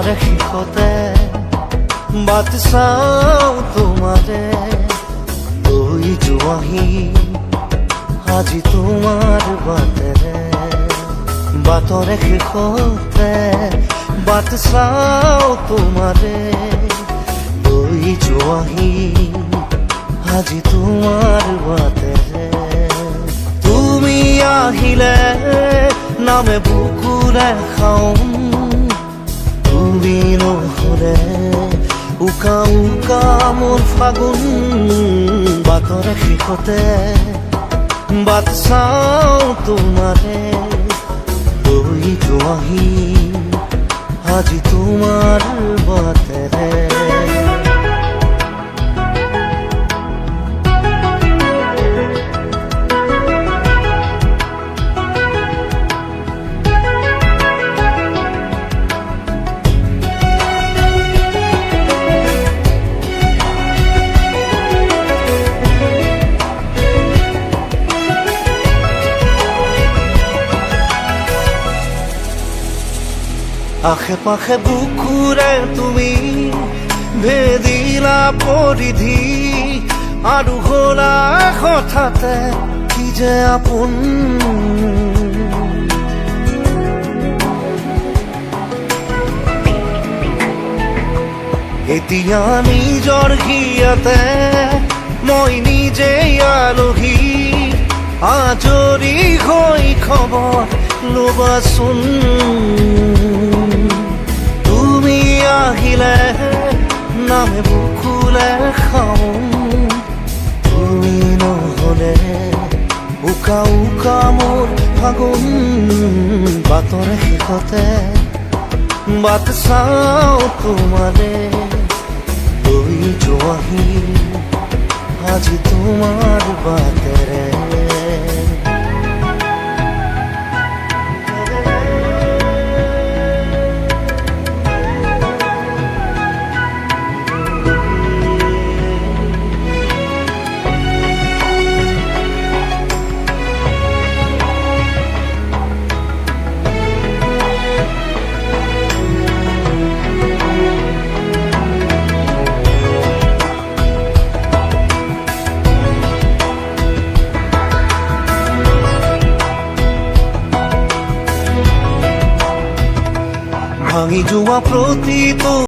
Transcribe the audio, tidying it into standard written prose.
বাটৰে শেষতে বাট চাওঁ তোমাৰে লৈ যোৱাহি আজি তোমাৰ বাটেৰে বাটৰে শেষতে বাট চাওঁ তোমাৰে লৈ যোৱাহি আজি তোমাৰ বাটেৰে তুমি আহিলে নামে বুকুৰে খাওঁ তুমি নহ'লে উকা উকা মোৰ ফাগুন বাটৰে শেষতে বাট চাওঁ তোমাৰে লৈ যোৱাহি আজি তোমাৰ বাটেৰে আশে পাশে বুকুৰে তুমি ভেদিলা পৰিধি আৰু হ'লা হঠাতে কি যে আপোন এতিয়া নিজৰ হিয়াতে মই নিজেই আলহী আজৰি হৈ খবৰ ল'বাচোন আহিলে নামে বুকুলে খাওঁ তুমি নহ'লে উকা উকা মোৰ ফাগুন বাটৰে শেষতে বাট চাওঁ তোমাৰে লৈ যোৱাহি আজি তোমাৰ বাটেৰে ভাঙি যোৱা প্ৰতিটো